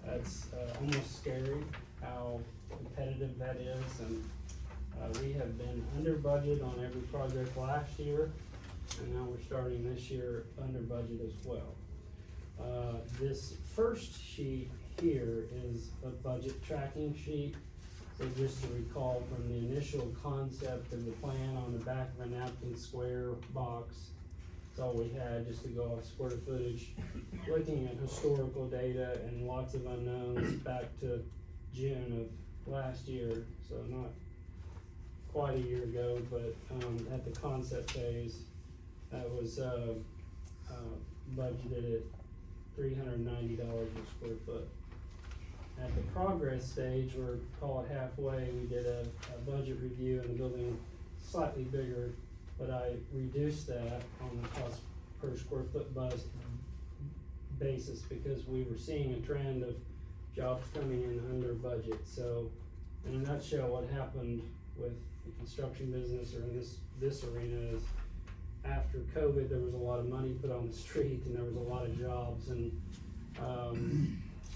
That's almost scary how competitive that is, and we have been under budget on every project last year, and now we're starting this year under budget as well. This first sheet here is a budget tracking sheet. So just to recall from the initial concept of the plan on the back of a napkin square box, that's all we had, just to go off square footage, looking at historical data and lots of unknowns back to June of last year, so not quite a year ago, but at the concept phase, that was budgeted at $390 a square foot. At the progress stage, we're call it halfway, we did a budget review and the building slightly bigger, but I reduced that on the cost per square foot basis because we were seeing a trend of jobs coming in under budget. So in a nutshell, what happened with the construction business or in this arena is after COVID, there was a lot of money put on the street and there was a lot of jobs, and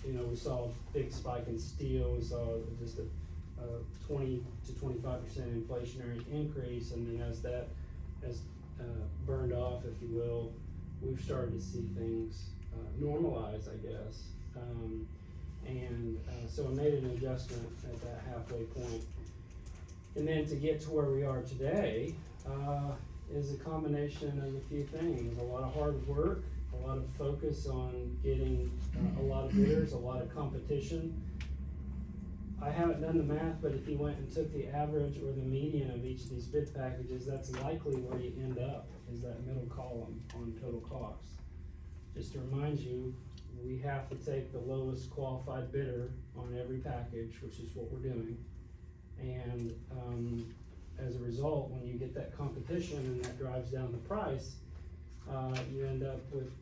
you know, we saw a big spike in steel, we saw just a 20 to 25% inflationary increase, and then as that has burned off, if you will, we've started to see things normalize, I guess. So I made an adjustment at that halfway point. And then to get to where we are today is a combination of a few things. A lot of hard work, a lot of focus on getting a lot of bidders, a lot of competition. I haven't done the math, but if you went and took the average or the median of each of these bid packages, that's likely where you end up, is that middle column on total cost. Just to remind you, we have to take the lowest qualified bidder on every package, which is what we're doing. And as a result, when you get that competition and that drives down the price, you end up with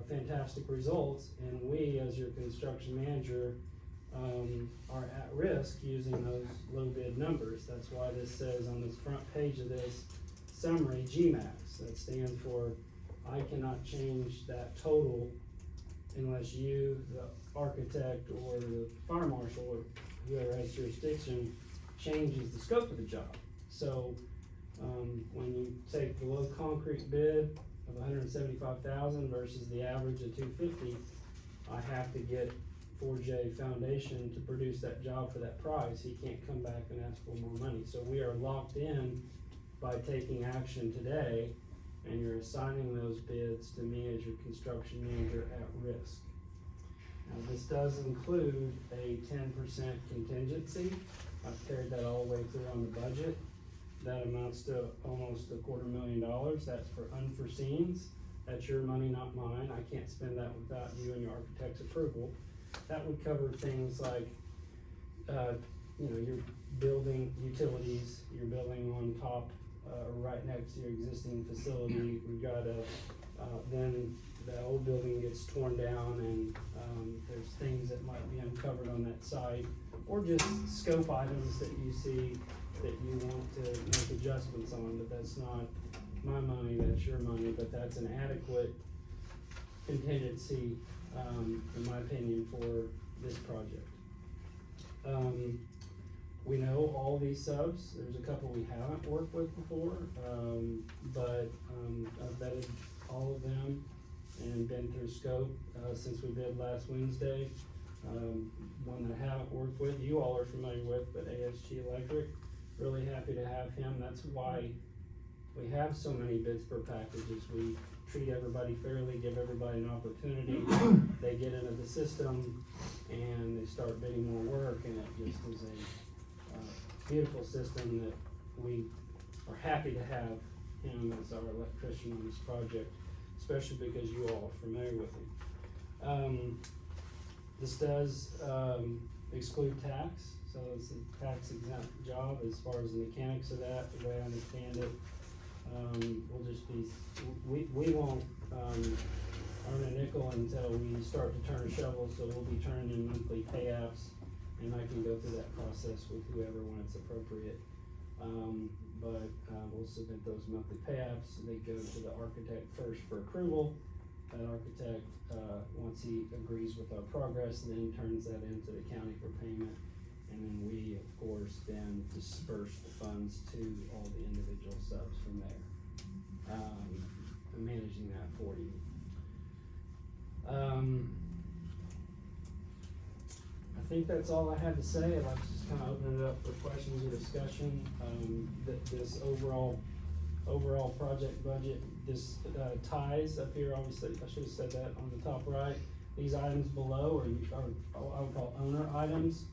fantastic results, and we, as your construction manager, are at risk using those low bid numbers. That's why this says on this front page of this summary, GMAX. That stands for I cannot change that total unless you, the architect or the fire marshal or whoever has jurisdiction, changes the scope of the job. So when you take the low concrete bid of $175,000 versus the average of $250, I have to get 4J Foundation to produce that job for that price. He can't come back and ask for more money. So we are locked in by taking action today, and you're assigning those bids to me as your construction manager at risk. Now, this does include a 10% contingency. I've carried that all the way through on the budget. That amounts to almost $250,000. That's for unforeseens. That's your money, not mine. I can't spend that without you and your architect's approval. That would cover things like, you know, your building utilities, your building on top, right next to your existing facility. We've got then the old building gets torn down and there's things that might be uncovered on that site, or just scope items that you see that you want to make adjustments on, but that's not my money, that's your money, but that's an adequate contingency, in my opinion, for this project. we know all these subs, there's a couple we haven't worked with before, but, I've vetted all of them and been through scope, since we did last Wednesday. One that I haven't worked with, you all are familiar with, but ASG Electric, really happy to have him, that's why we have so many bids per packages, we treat everybody fairly, give everybody an opportunity, they get into the system, and they start bidding more work, and it just is a, beautiful system that we are happy to have him as our electrician on this project, especially because you all are familiar with him. This does, exclude tax, so it's a tax exempt job as far as the mechanics of that, the way I understand it. We'll just be, we won't, earn a nickel until we start to turn a shovel, so we'll be turning in monthly pay apps, and I can go through that process with whoever when it's appropriate. We'll submit those monthly pay apps, they go to the architect first for approval. That architect, once he agrees with our progress, then turns that into the county for payment. And then we, of course, then disperse the funds to all the individual subs from there. I'm managing that for you. I think that's all I had to say. I'd like to just kind of open it up for questions or discussion. This overall project budget, this ties up here, obviously, I should have said that on the top right. These items below are I would call owner items.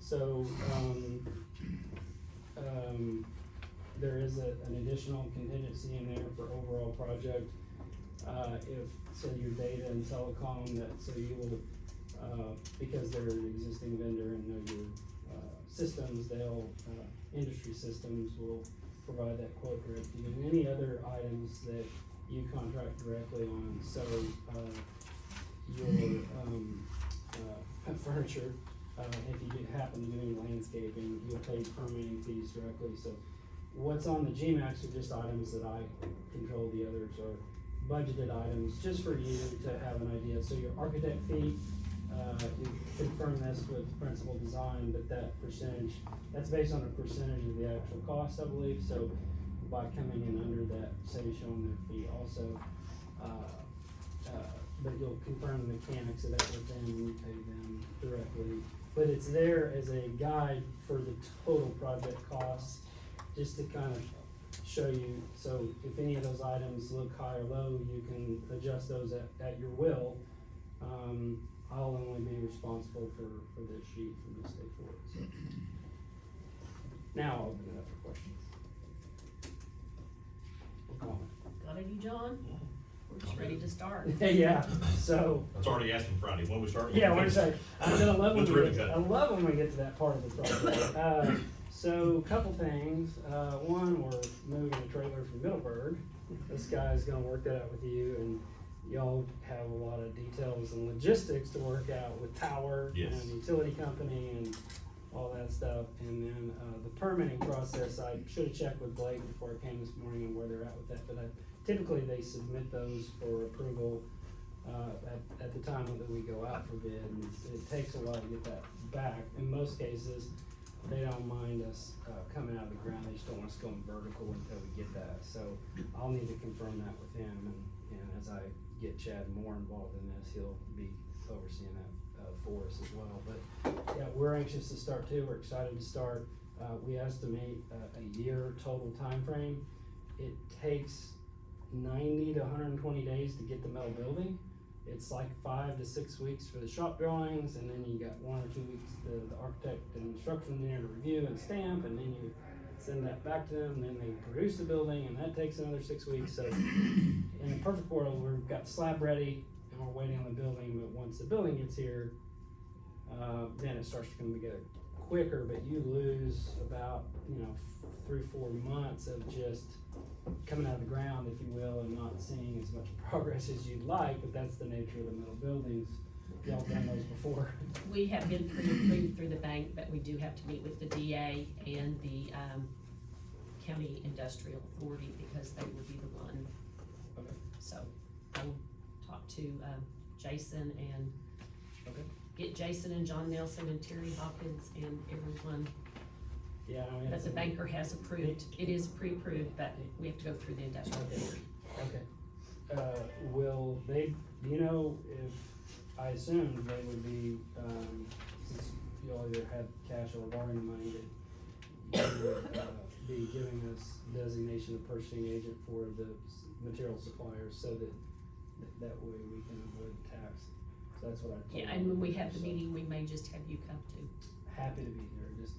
So, there is an additional contingency in there for overall project. If, say, your data and telecom, that, so you will, because they're an existing vendor and know your, systems, they'll, industry systems will provide that quote directly. And any other items that you contract directly on, so, your, furniture, if you happen to do any landscaping, you'll pay permitting fees directly, so what's on the GMAX are just items that I control, the others are budgeted items, just for you to have an idea. So your architect fee, you confirm this with principal design, but that percentage, that's based on a percentage of the actual cost, I believe, so by coming in under that, say, showing their fee also, but you'll confirm the mechanics of that with them, and you pay them directly. But it's there as a guide for the total project costs, just to kind of show you, so if any of those items look high or low, you can adjust those at your will. I'll only be responsible for this sheet from this day forward, so. Now I'll open it up for questions. Or comment. Got it, you, John? We're just ready to start. Yeah, so. That's already asked him Friday, when we start. Yeah, what did I say? I said I love when When's I love when we get to that part of the project. So, a couple things. One, we're moving a trailer from Middleburg. This guy's gonna work that out with you, and y'all have a lot of details and logistics to work out with power Yes. and utility company and all that stuff. And then, the permitting process, I should have checked with Blake before I came this morning on where they're at with that, but typically they submit those for approval, at the time that we go out for bid, and it takes a while to get that back. In most cases, they don't mind us, coming out of the ground, they just don't want us going vertical until we get that. So I'll need to confirm that with him, and as I get Chad more involved in this, he'll be overseeing that, for us as well. But yeah, we're anxious to start too, we're excited to start. We estimate a year total time frame. It takes 90 to 120 days to get the metal building. It's like 5 to 6 weeks for the shop drawings, and then you got 1 or 2 weeks the architect and structural engineer to review and stamp, and then you send that back to them, and then they produce the building, and that takes another 6 weeks. So in the perfect world, we've got the slab ready, and we're waiting on the building, but once the building gets here, then it starts to come together quicker, but you lose about, 3-4 months of just coming out of the ground, if you will, and not seeing as much progress as you'd like, but that's the nature of the metal buildings. Y'all done those before? We have been pre-approved through the bank, but we do have to meet with the DA and the, County Industrial Authority, because they will be the one. Okay. So I will talk to, Jason and Okay. get Jason and John Nelson and Terry Hawkins and everyone Yeah, I mean. that it's the a- banker has approved. It is pre-approved, but we have to go through the industrial bidder. Okay. Will they, do you know if, I assumed they would be, since you all either have cash or borrowing money, that you would, be giving us designation of purchasing agent for the material suppliers, so that way we can avoid tax. So that's what I told Yeah, and when we them, have the so meeting, we may just have you come too. happy to be here, just,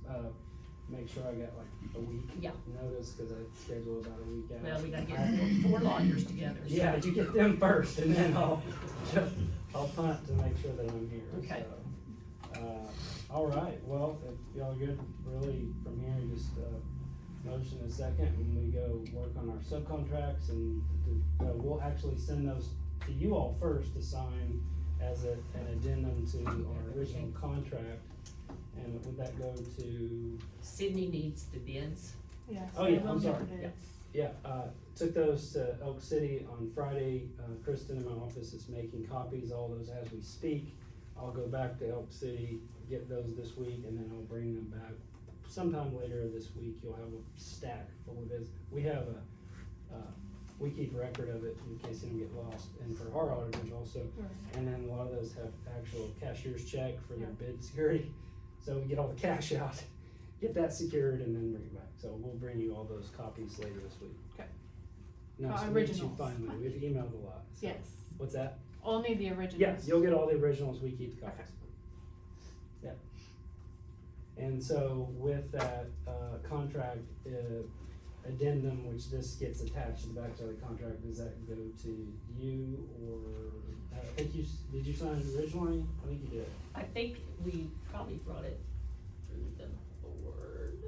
make sure I got like a week Yeah. notice, cause I schedule about a week out. Well, we gotta get four lawyers together. so- Yeah, you get them first, and then I'll punt to make sure that I'm here, Okay. so. All right, well, if y'all are good, really, from here, just, motion a second, and we go work on our subcontracts, and, we'll actually send those to you all first to sign as an addendum to our original contract, and would that go to? Sydney needs the bids. Yes. Oh, yeah, I'm sorry. Yeah. Yeah, took those to Elk City on Friday. Kristen in my office is making copies, all those as we speak. I'll go back to Elk City, get those this week, and then I'll bring them back. Sometime later this week, you'll have a stack full of bids. We have we keep record of it in case any get lost, and for our auditors also. Right. And then a lot of those have actual cashier's check for their bid security. So we get all the cash out, get that secured, and then bring it back. So we'll bring you all those copies later this week. Okay. Nice to meet you Originals. finally. We've emailed a lot. So. Yes. What's that? Only the originals. Yes, you'll get all the originals. We keep the copies. Yeah. And so with that contract addendum, which this gets attached to the back of the contract, does that go to you, or I think did you sign it originally? I think you did. I think we probably brought it through the board.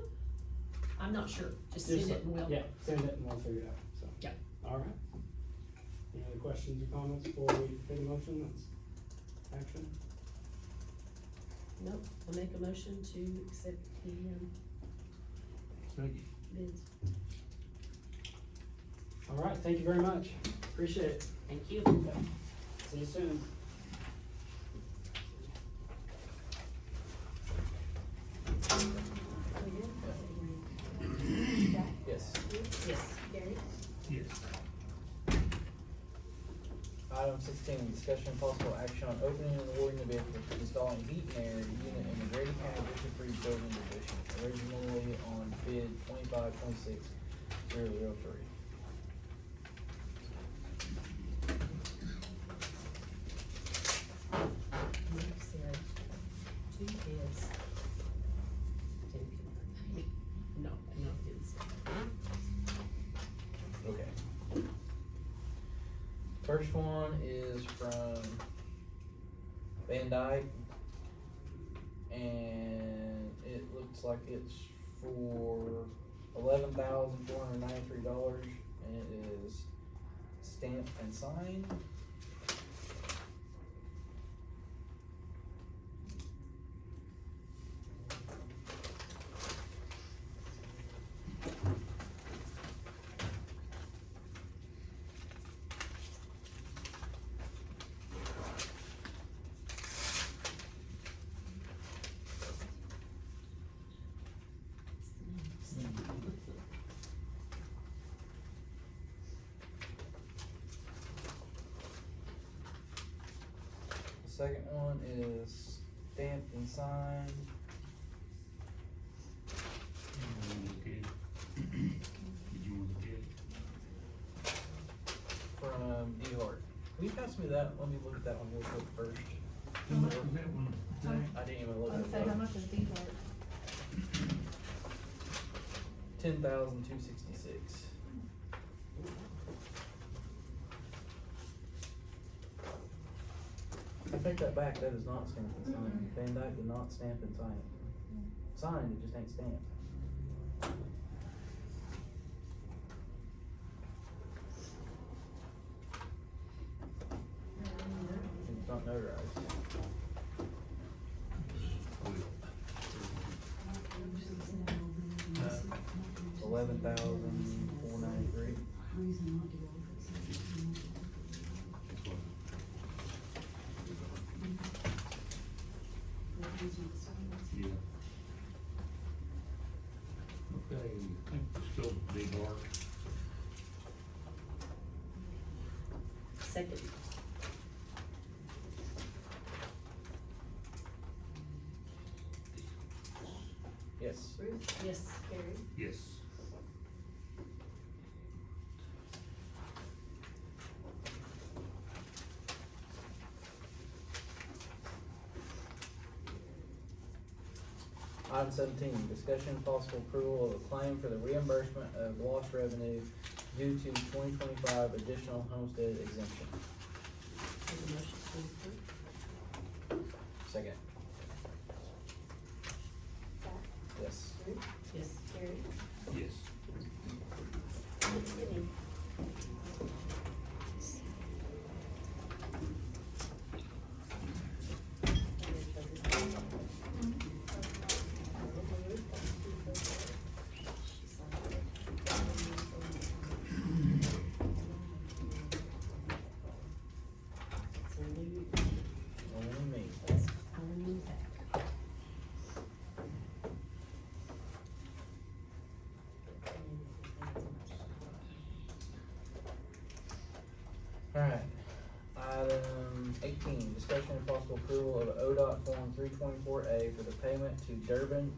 I'm not sure, just send it and we'll. Yeah, send it and we'll figure it out, so. Yeah. All right. Any other questions or comments before we take a motion? That's action. Nope, I'll make a motion to accept the bids. All right, thank you very much. Appreciate it. Thank you. See you soon. Yes. Yes. Gary? Yes. Item 16, discussion and possible action on opening and awarding the bid for installing heat and air unit in the Grady County District 3 building division, originally on bid 2526-003. Sarah, two bids. No, no bids. Okay. First one is from Van Dyke, and it looks like it's for $11,493, and it is stamped and signed. The second one is stamped and signed. Did you want to get? From D-Hart. Will you pass me that? Let me look at that one real quick first. How much was that one today? I didn't even look I at would say, how it. much is D-Hart? 10,266. I take that back, that is not stamped and signed. Van Dyke did not stamp and sign it. Signed, it just ain't stamped. It's not notarized. $11,493. Yeah. Second. Yes. Ruth? Yes. Gary? Yes. Item 17, discussion and possible approval of a claim for the reimbursement of lost revenue due to 2025 additional homestead exemption. Make a motion to approve. Second. Zach? Yes. Ruth? Yes. Gary? Yes. Sydney? Only me. Only Zach. Alright. Item 18, discussion and possible approval of ODOT Form 324A for the payment to Durbin,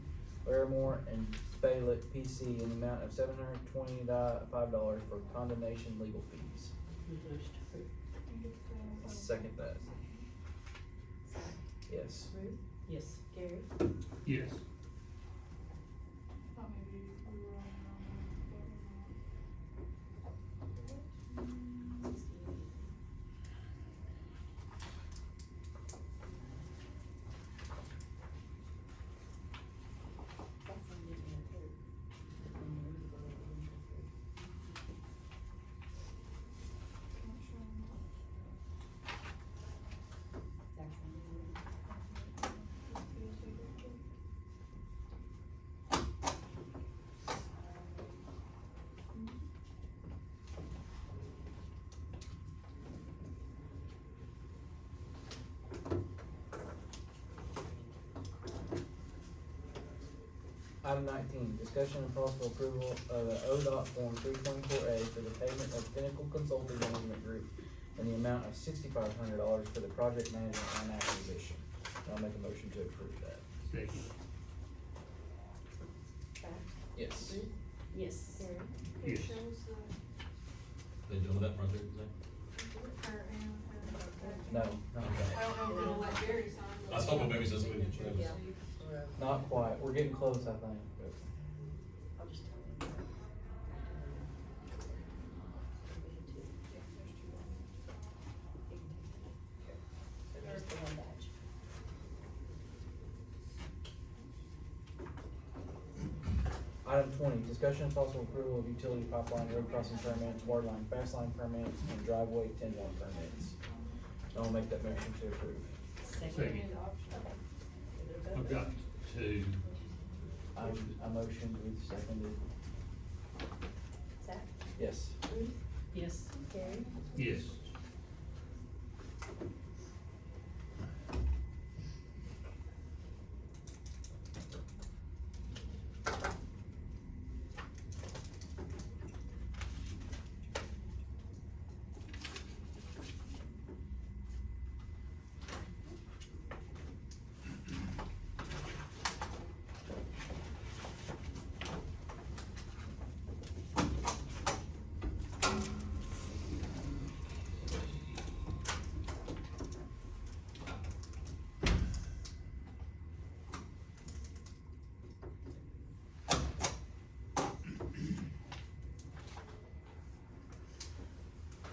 Larimore, and Spalick PC in the amount of $725 for condemnation legal fees. Make a motion to approve. Second that. Zach? Yes. Ruth? Yes. Gary? Yes. Item 19, discussion and possible approval of a ODOT Form 324A for the payment of Pinnacle Consulting Management Group in the amount of $6,500 for the project management and acquisition. I'll make a motion to approve that. Second. Zach? Yes. Ruth? Yes. Gary? Yes. They done with that project, Zach? No, not that. I don't know if we're gonna let Gary sign. I was hoping maybe that's what we could. Yeah. Not quite. We're getting close, I think. but- I'll just tell him. So there's the one badge. Item 20, discussion and possible approval of utility pipeline, road crossing permits, water line, fast line permits, and driveway 10-1 permits. I'll make that motion to approve. Second. I've got two. I motioned, Ruth seconded. Zach? Yes. Ruth? Yes. Gary? Yes.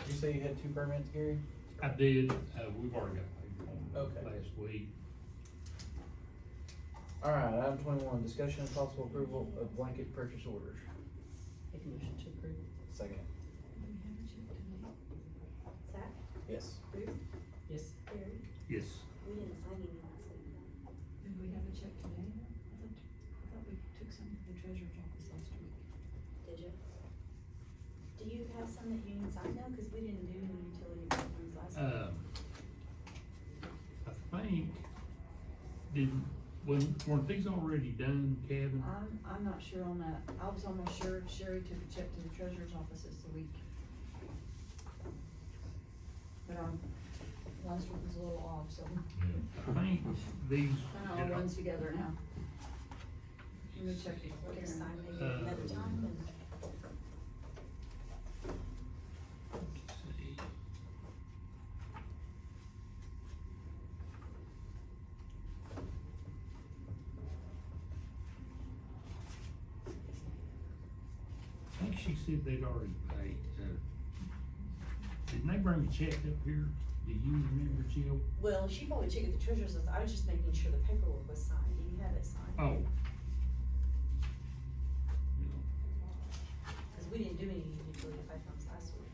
Did you say you had 2 permits, Gary? I did, we've already got paid on Okay. last week. Alright, item 21, discussion and possible approval of blanket purchase orders. Make a motion to approve. Second. Zach? Yes. Ruth? Yes. Gary? Yes. We didn't sign any last week. Did we have a check today? I thought we took some from the treasurer's office last week. Did you? Do you have some that you need signed now? Cause we didn't do any utility ones last week. I think, weren't these already done, Kevin? I'm not sure on that. I was almost sure Sherry took a check to the treasurer's office this week. last week was a little off, so I think these. kinda all runs together now. Let me check. Next time, maybe another time, and I think she said they'd already paid, didn't they bring a check up here? Do you remember, Jill? well, she probably checked at the treasurer's office. I was just making sure the paperwork was signed. Do you have it signed? Oh. Cause we didn't do any utility pipelines last week.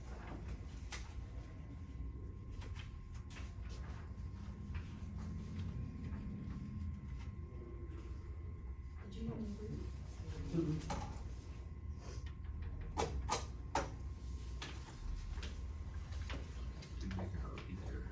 Did you have any brief? To make a hurry there.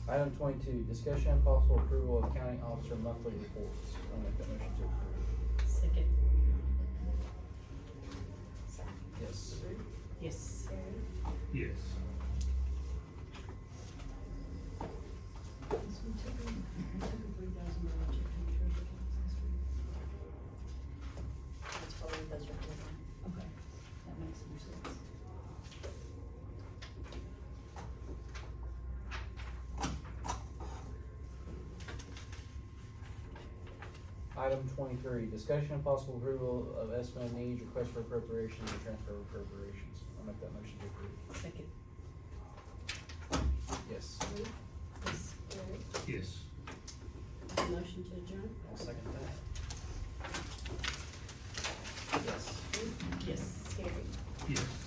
Item 22, discussion and possible approval of county officer monthly reports. I'll make that motion to approve. Second. Yes. Yes. Yes. So we took a $3,000 check from the treasurer's office last week. That's probably the budget. Okay, that makes more sense. Item 23, discussion and possible approval of estimate needs, request for appropriations, and transfer of appropriations. I'll make that motion to approve. Second. Yes. Yes. Yes. Motion to adjourn? I'll second that. Yes. Yes. Scary. Yes.